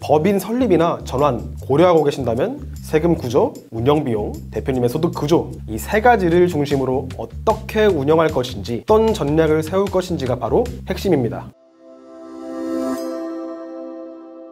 법인 설립이나 전환 고려하고 계신다면 세금 구조, 운영 비용, 대표님의 소득 구조 이 세 가지를 중심으로 어떻게 운영할 것인지 어떤 전략을 세울 것인지가 바로 핵심입니다.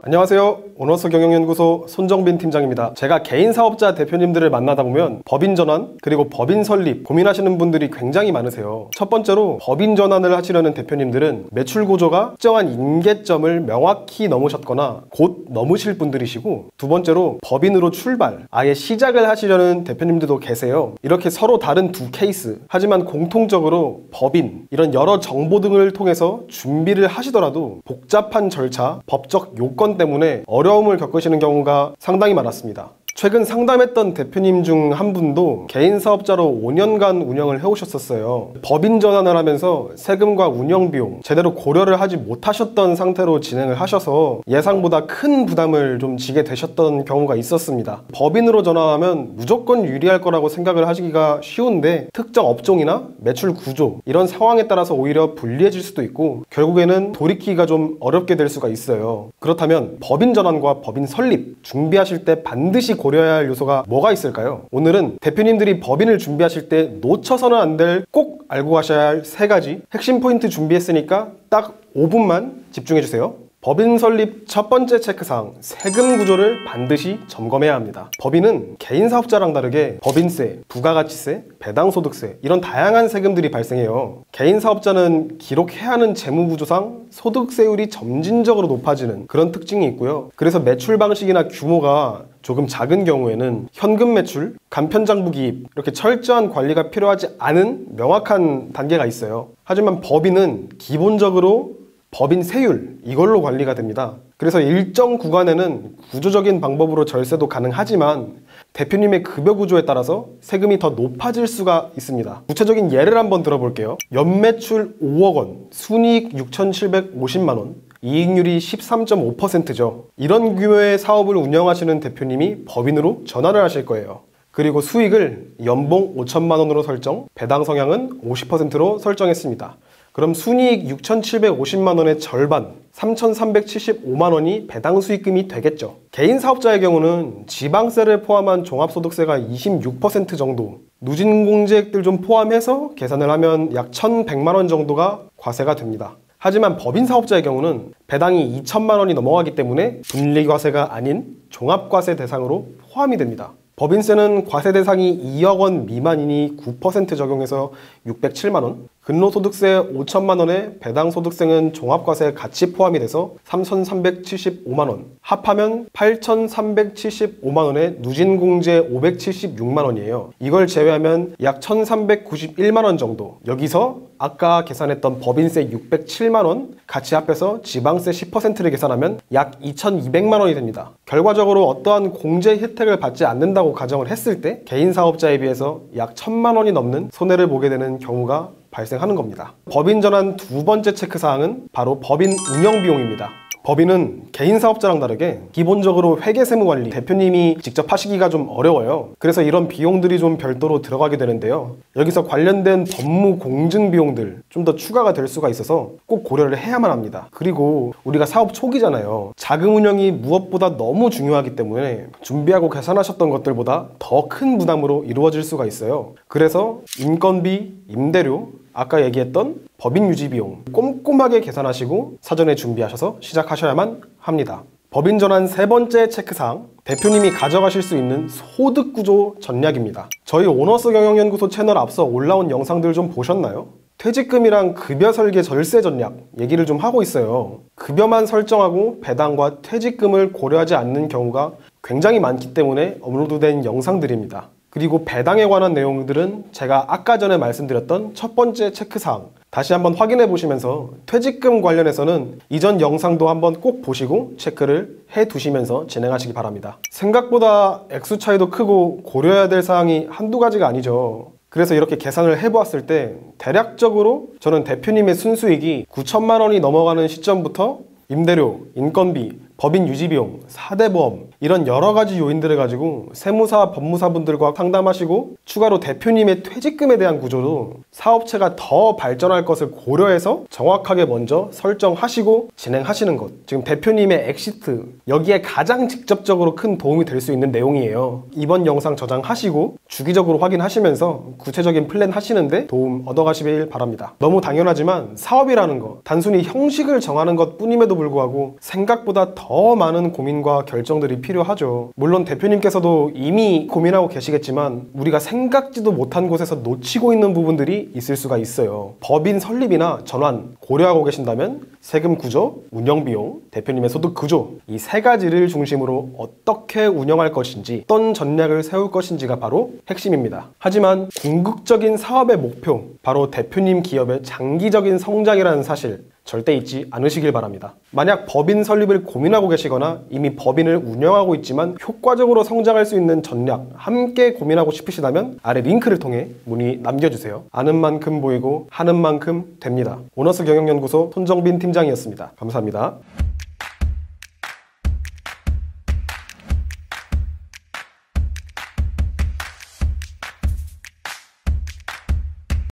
안녕하세요. 오너스 경영연구소 손정빈 팀장입니다. 제가 개인 사업자 대표님들을 만나다 보면 법인 전환 그리고 법인 설립 고민하시는 분들이 굉장히 많으세요. 첫 번째로 법인 전환을 하시려는 대표님들은 매출 구조가 특정한 임계점을 명확히 넘으셨거나 곧 넘으실 분들이시고, 두 번째로 법인으로 출발 아예 시작을 하시려는 대표님들도 계세요. 이렇게 서로 다른 두 케이스, 하지만 공통적으로 법인 이런 여러 정보 등을 통해서 준비를 하시더라도 복잡한 절차, 법적 요건 때문에 어려움을 겪으시는 경우가 상당히 많았습니다. 최근 상담했던 대표님 중 한 분도 개인 사업자로 5년간 운영을 해오셨었어요. 법인 전환을 하면서 세금과 운영 비용 제대로 고려를 하지 못하셨던 상태로 진행을 하셔서 예상보다 큰 부담을 좀 지게 되셨던 경우가 있었습니다. 법인으로 전환하면 무조건 유리할 거라고 생각을 하시기가 쉬운데 특정 업종이나 매출 구조 이런 상황에 따라서 오히려 불리해질 수도 있고 결국에는 돌이키기가 좀 어렵게 될 수가 있어요. 그렇다면 법인 전환과 법인 설립 준비하실 때 반드시 고려해야 할 요소가 뭐가 있을까요? 오늘은 대표님들이 법인을 준비하실 때 놓쳐서는 안 될 꼭 알고 가셔야 할 세 가지 핵심 포인트 준비했으니까 딱 5분만 집중해 주세요. 법인 설립 첫 번째 체크사항, 세금 구조를 반드시 점검해야 합니다. 법인은 개인 사업자랑 다르게 법인세, 부가가치세, 배당소득세 이런 다양한 세금들이 발생해요. 개인 사업자는 기록해야 하는 재무구조상 소득세율이 점진적으로 높아지는 그런 특징이 있고요. 그래서 매출 방식이나 규모가 조금 작은 경우에는 현금 매출, 간편장부 기입 이렇게 철저한 관리가 필요하지 않은 명확한 단계가 있어요. 하지만 법인은 기본적으로 법인 세율 이걸로 관리가 됩니다. 그래서 일정 구간에는 구조적인 방법으로 절세도 가능하지만 대표님의 급여 구조에 따라서 세금이 더 높아질 수가 있습니다. 구체적인 예를 한번 들어볼게요. 연매출 5억 원, 순이익 6,750만 원, 이익률이 13.5%죠. 이런 규모의 사업을 운영하시는 대표님이 법인으로 전환을 하실 거예요. 그리고 수익을 연봉 5천만 원으로 설정, 배당 성향은 50%로 설정했습니다. 그럼 순이익 6,750만 원의 절반, 3,375만 원이 배당 수익금이 되겠죠. 개인 사업자의 경우는 지방세를 포함한 종합소득세가 26% 정도, 누진공제액들 좀 포함해서 계산을 하면 약 1,100만 원 정도가 과세가 됩니다. 하지만 법인 사업자의 경우는 배당이 2천만 원이 넘어가기 때문에 분리과세가 아닌 종합과세 대상으로 포함이 됩니다. 법인세는 과세 대상이 2억 원 미만이니 9% 적용해서 607만 원, 근로소득세 5천만 원에 배당소득세는 종합과세 같이 포함이 돼서 3,375만 원, 합하면 8,375만 원에 누진공제 576만 원이에요. 이걸 제외하면 약 1,391만 원 정도. 여기서 아까 계산했던 법인세 607만 원 같이 합해서 지방세 10%를 계산하면 약 2,200만 원이 됩니다. 결과적으로 어떠한 공제 혜택을 받지 않는다고 가정을 했을 때 개인 사업자에 비해서 약 1,000만 원이 넘는 손해를 보게 되는 경우가 발생하는 겁니다. 법인 전환 두 번째 체크사항은 바로 법인 운영 비용입니다. 법인은 개인 사업자랑 다르게 기본적으로 회계세무관리 대표님이 직접 하시기가 좀 어려워요. 그래서 이런 비용들이 좀 별도로 들어가게 되는데요. 여기서 관련된 법무 공증 비용들 좀 더 추가가 될 수가 있어서 꼭 고려를 해야만 합니다. 그리고 우리가 사업 초기잖아요. 자금 운영이 무엇보다 너무 중요하기 때문에 준비하고 계산하셨던 것들보다 더 큰 부담으로 이루어질 수가 있어요. 그래서 인건비, 임대료, 아까 얘기했던 법인 유지 비용 꼼꼼하게 계산하시고 사전에 준비하셔서 시작하셔야만 합니다. 법인 전환 세 번째 체크사항, 대표님이 가져가실 수 있는 소득구조 전략입니다. 저희 오너스 경영연구소 채널 앞서 올라온 영상들 좀 보셨나요? 퇴직금이랑 급여 설계 절세 전략 얘기를 좀 하고 있어요. 급여만 설정하고 배당과 퇴직금을 고려하지 않는 경우가 굉장히 많기 때문에 업로드된 영상들입니다. 그리고 배당에 관한 내용들은 제가 아까 전에 말씀드렸던 첫 번째 체크사항 다시 한번 확인해 보시면서 퇴직금 관련해서는 이전 영상도 한번 꼭 보시고 체크를 해 두시면서 진행하시기 바랍니다. 생각보다 액수 차이도 크고 고려해야 될 사항이 한두 가지가 아니죠. 그래서 이렇게 계산을 해보았을 때 대략적으로 저는 대표님의 순수익이 9천만 원이 넘어가는 시점부터 임대료, 인건비, 법인 유지비용, 4대 보험 이런 여러 가지 요인들을 가지고 세무사, 법무사분들과 상담하시고 추가로 대표님의 퇴직금에 대한 구조도 사업체가 더 발전할 것을 고려해서 정확하게 먼저 설정하시고 진행하시는 것. 지금 대표님의 엑시트 여기에 가장 직접적으로 큰 도움이 될 수 있는 내용이에요. 이번 영상 저장하시고 주기적으로 확인하시면서 구체적인 플랜 하시는데 도움 얻어가시길 바랍니다. 너무 당연하지만 사업이라는 거 단순히 형식을 정하는 것 뿐임에도 불구하고 생각보다 더 많은 고민과 결정들이 필요하죠. 물론 대표님께서도 이미 고민하고 계시겠지만 우리가 생각지도 못한 곳에서 놓치고 있는 부분들이 있을 수가 있어요. 법인 설립이나 전환 고려하고 계신다면 세금 구조, 운영 비용, 대표님의 소득 구조 이 세 가지를 중심으로 어떻게 운영할 것인지 어떤 전략을 세울 것인지가 바로 핵심입니다. 하지만 궁극적인 사업의 목표 바로 대표님 기업의 장기적인 성장이라는 사실 절대 잊지 않으시길 바랍니다. 만약 법인 설립을 고민하고 계시거나 이미 법인을 운영하고 있지만 효과적으로 성장할 수 있는 전략 함께 고민하고 싶으시다면 아래 링크를 통해 문의 남겨주세요. 아는 만큼 보이고 하는 만큼 됩니다. 오너스 경영연구소 손정빈 팀장이었습니다. 감사합니다.